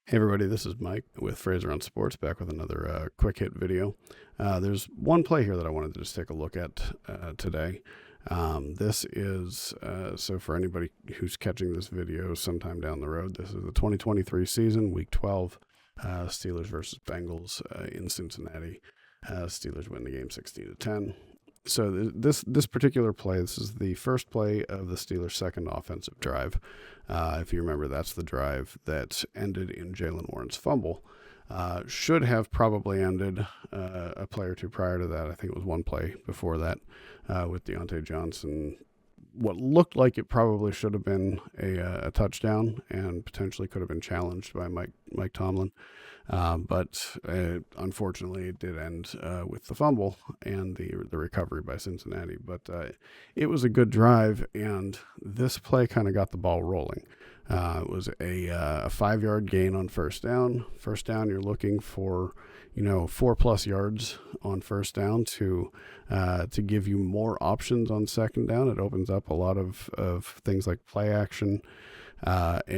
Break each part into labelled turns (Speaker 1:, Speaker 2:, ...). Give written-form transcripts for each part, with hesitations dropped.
Speaker 1: Hey everybody, this is Mike with Fraser on Sports, back with another quick hit video. There's one play here that I wanted to just take a look at today. This is, so for anybody who's catching this video sometime down the road, this is the 2023 season, Week 12, Steelers versus Bengals in Cincinnati. Steelers win the game 16-10. So this particular play, this is the first play of the Steelers' second offensive drive. If you remember, that's the drive that ended in Jaylen Warren's fumble. Should have probably ended a play or two prior to that. I think it was one play before that with Deontay Johnson. What looked like it probably should have been a touchdown and potentially could have been challenged by Mike Tomlin. But unfortunately, it did end with the fumble and the recovery by Cincinnati. But it was a good drive, and this play kind of got the ball rolling. It was a 5-yard gain on first down. First down, you're looking for 4+ yards on first down to give you more options on second down. It opens up a lot of things like play action. It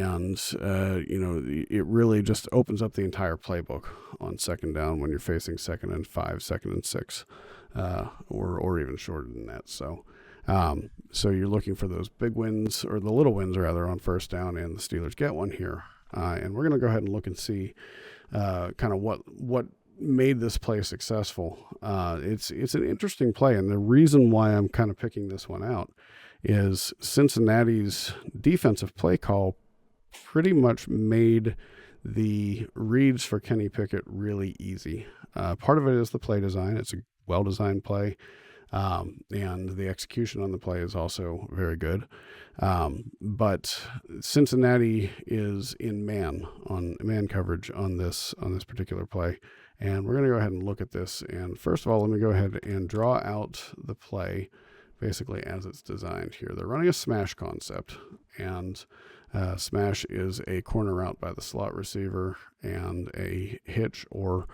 Speaker 1: really just opens up the entire playbook on second down when you're facing 2nd and 5, 2nd and 6, or even shorter than that. So you're looking for those big wins, or the little wins rather, on first down, and the Steelers get one here. And we're going to go ahead and look and see kind of what made this play successful. It's an interesting play, and the reason why I'm kind of picking this one out is Cincinnati's defensive play call pretty much made the reads for Kenny Pickett really easy. Part of it is the play design. It's a well-designed play, and the execution on the play is also very good. But Cincinnati is in man coverage on this particular play. And we're going to go ahead and look at this. And first of all, let me go ahead and draw out the play basically as it's designed here. They're running a smash concept, and smash is a corner route by the slot receiver and a hitch, or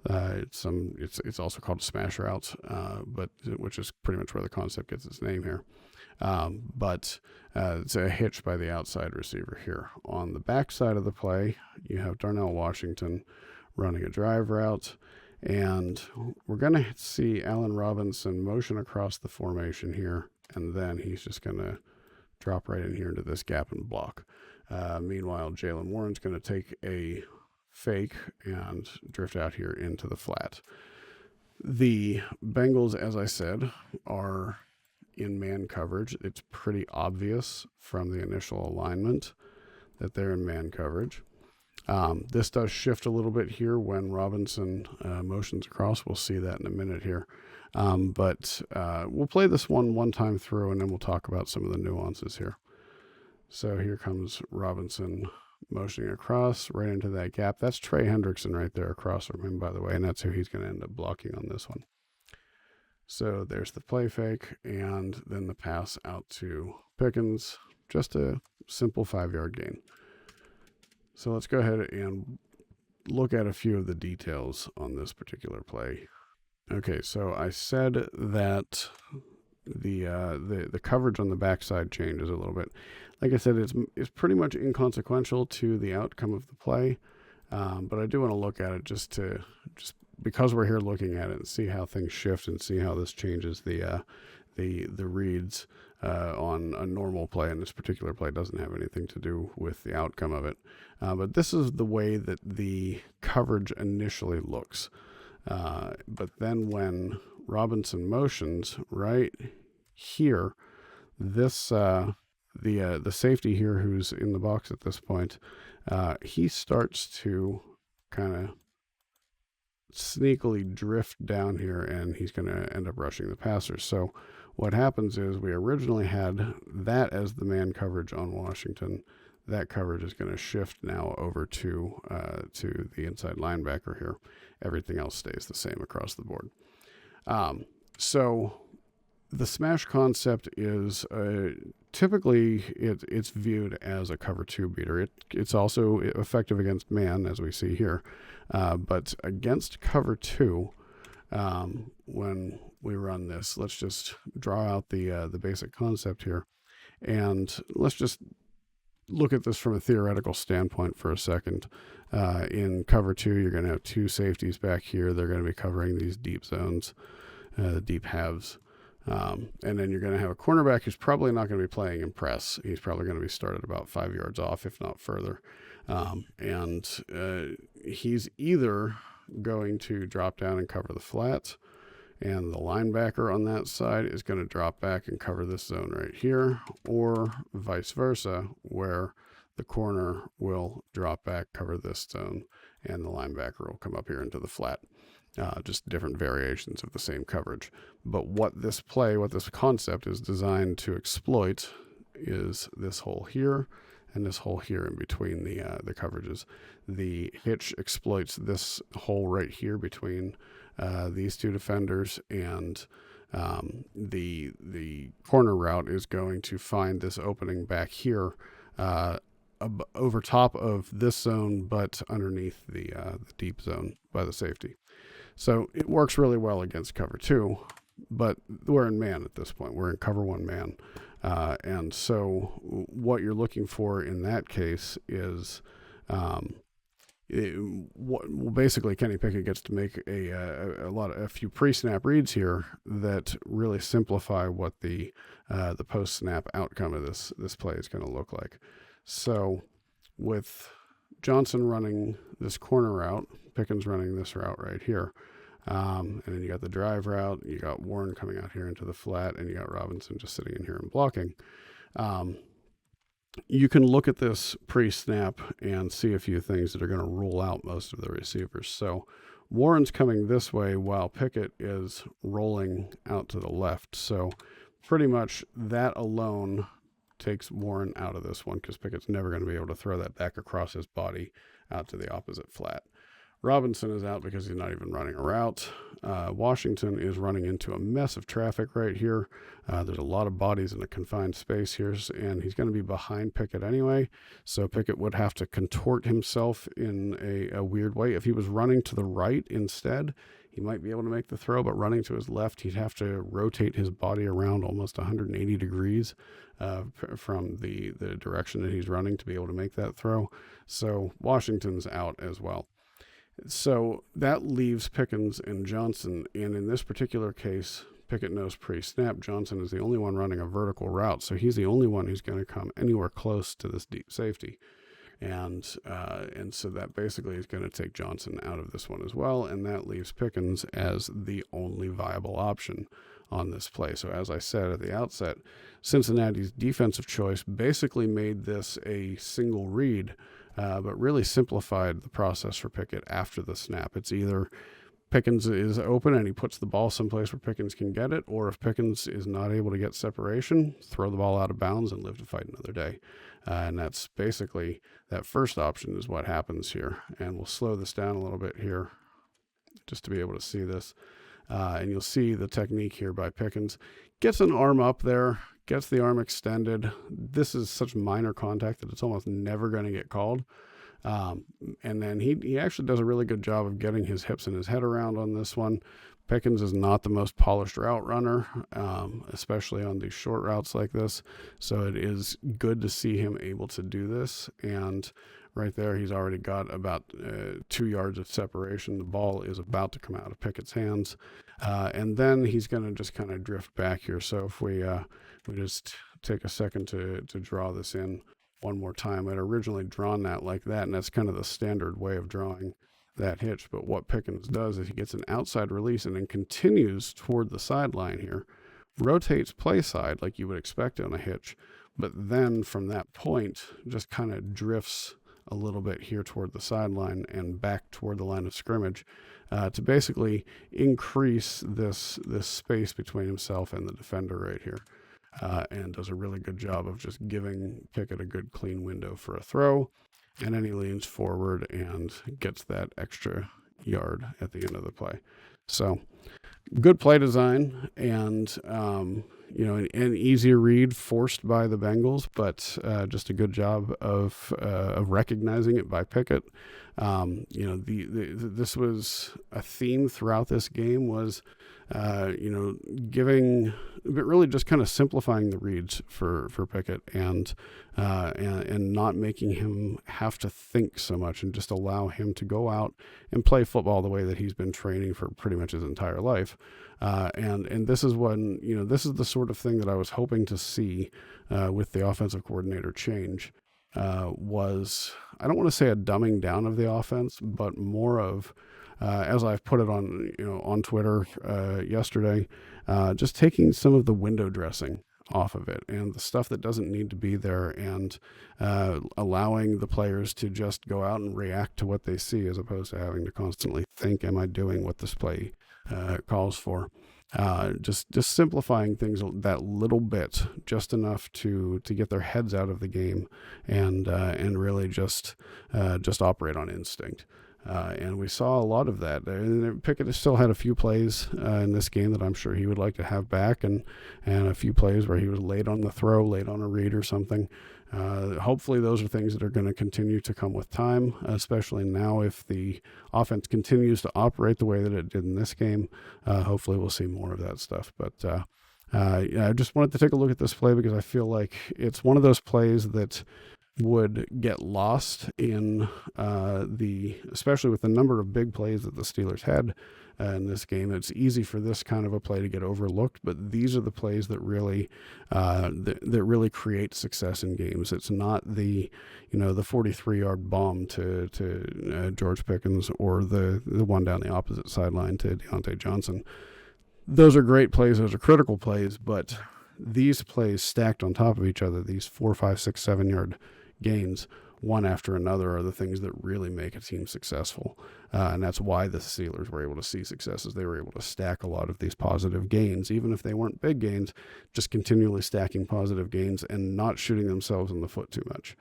Speaker 1: it's also called a smash route, but which is pretty much where the concept gets its name here. But it's a hitch by the outside receiver here. On the back side of the play, you have Darnell Washington running a drive route, and we're going to see Allen Robinson motion across the formation here, and then he's just going to drop right in here into this gap and block. Meanwhile, Jaylen Warren's going to take a fake and drift out here into the flat. The Bengals, as I said, are in man coverage. It's pretty obvious from the initial alignment that they're in man coverage. This does shift a little bit here when Robinson motions across. We'll see that in a minute here. But we'll play this one time through, and then we'll talk about some of the nuances here. So here comes Robinson motioning across right into that gap. That's Trey Hendrickson right there across from him, by the way, and that's who he's going to end up blocking on this one. So there's the play fake, and then the pass out to Pickens. Just a simple 5-yard gain. So let's go ahead and look at a few of the details on this particular play. Okay, so I said that the coverage on the backside changes a little bit. Like I said, it's pretty much inconsequential to the outcome of the play, but I do want to look at it just because we're here looking at it and see how things shift and see how this changes the reads on a normal play. And this particular play doesn't have anything to do with the outcome of it. But this is the way that the coverage initially looks. But then when Robinson motions right here, this the safety here who's in the box at this point, he starts to kind of sneakily drift down here, and he's going to end up rushing the passer. So what happens is we originally had that as the man coverage on Washington. That coverage is going to shift now over to the inside linebacker here. Everything else stays the same across the board. So the smash concept is typically it's viewed as a cover 2 beater. It's also effective against man, as we see here, but against cover 2, when we run this, let's just draw out the basic concept here, and let's just look at this from a theoretical standpoint for a second. In cover 2, you're going to have 2 safeties back here. They're going to be covering these deep zones, the deep halves. And then you're going to have a cornerback who's probably not going to be playing in press. He's probably going to be started about 5 yards off, if not further. And he's either going to drop down and cover the flat, and the linebacker on that side is going to drop back and cover this zone right here, or vice versa, where the corner will drop back, cover this zone, and the linebacker will come up here into the flat. Just different variations of the same coverage. But what this concept is designed to exploit is this hole here and this hole here in between the coverages. The hitch exploits this hole right here between these 2 defenders, and the corner route is going to find this opening back here over top of this zone, but underneath the deep zone by the safety. So it works really well against cover 2, but we're in man at this point. We're in cover 1 man. And so what you're looking for in that case is basically Kenny Pickett gets to make a few pre-snap reads here that really simplify what the post-snap outcome of this play is going to look like. So with Johnson running this corner route, Pickens running this route right here. And then you got the drive route, you got Warren coming out here into the flat, and you got Robinson just sitting in here and blocking. You can look at this pre-snap and see a few things that are going to rule out most of the receivers. So Warren's coming this way while Pickett is rolling out to the left. So pretty much that alone takes Warren out of this one, because Pickett's never going to be able to throw that back across his body out to the opposite flat. Robinson is out because he's not even running a route. Washington is running into a mess of traffic right here. There's a lot of bodies in a confined space here, and he's going to be behind Pickett anyway. So Pickett would have to contort himself in a weird way. If he was running to the right instead, he might be able to make the throw, but running to his left, he'd have to rotate his body around almost 180 degrees from the direction that he's running to be able to make that throw. So Washington's out as well. So that leaves Pickens and Johnson, and in this particular case, Pickett knows pre-snap. Johnson is the only one running a vertical route, so he's the only one who's going to come anywhere close to this deep safety. And so that basically is going to take Johnson out of this one as well, and that leaves Pickens as the only viable option on this play. So as I said at the outset, Cincinnati's defensive choice basically made this a single read, but really simplified the process for Pickett after the snap. It's either Pickens is open and he puts the ball someplace where Pickens can get it, or if Pickens is not able to get separation, throw the ball out of bounds and live to fight another day. And that's basically, that first option is what happens here. And we'll slow this down a little bit here just to be able to see this. And you'll see the technique here by Pickens. Gets an arm up there, gets the arm extended. This is such minor contact that it's almost never going to get called. And then he actually does a really good job of getting his hips and his head around on this one. Pickens is not the most polished route runner, especially on these short routes like this. So it is good to see him able to do this. And right there, he's already got about 2 yards of separation. The ball is about to come out of Pickett's hands. And then he's going to just kind of drift back here. So if we just take a second to draw this in one more time. I'd originally drawn that like that, and that's kind of the standard way of drawing that hitch. But what Pickens does is he gets an outside release and then continues toward the sideline here, rotates play side like you would expect on a hitch, but then from that point just kind of drifts a little bit here toward the sideline and back toward the line of scrimmage to basically increase this space between himself and the defender right here. And does a really good job of just giving Pickett a good clean window for a throw. And then he leans forward and gets that extra yard at the end of the play. So good play design and, an easier read forced by the Bengals, but just a good job of recognizing it by Pickett. This was a theme throughout this game was but really just kind of simplifying the reads for Pickett and not making him have to think so much, and just allow him to go out and play football the way that he's been training for pretty much his entire life. And this is this is the sort of thing that I was hoping to see with the offensive coordinator change. Was, I don't want to say a dumbing down of the offense, but more of, as I've put it on Twitter yesterday, just taking some of the window dressing off of it and the stuff that doesn't need to be there, and allowing the players to just go out and react to what they see, as opposed to having to constantly think, am I doing what this play calls for? Just simplifying things that little bit, just enough to get their heads out of the game, and really just operate on instinct. And we saw a lot of that. Pickett has still had a few plays in this game that I'm sure he would like to have back, and a few plays where he was late on the throw, late on a read or something. Hopefully those are things that are going to continue to come with time, especially now if the offense continues to operate the way that it did in this game. Hopefully we'll see more of that stuff. But I just wanted to take a look at this play because I feel like it's one of those plays that would get lost in especially with the number of big plays that the Steelers had in this game. It's easy for this kind of a play to get overlooked, but these are the plays that really that really create success in games. It's not the 43-yard bomb to George Pickens, or the one down the opposite sideline to Deontay Johnson. Those are great plays. Those are critical plays, but these plays stacked on top of each other, these 4, 5, 6, 7-yard gains, one after another, are the things that really make a team successful. And that's why the Steelers were able to see successes. They were able to stack a lot of these positive gains, even if they weren't big gains, just continually stacking positive gains and not shooting themselves in the foot too much.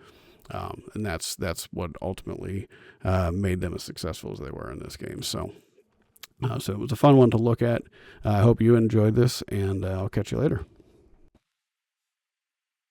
Speaker 1: And that's what ultimately made them as successful as they were in this game. So it was a fun one to look at. I hope you enjoyed this, and I'll catch you later.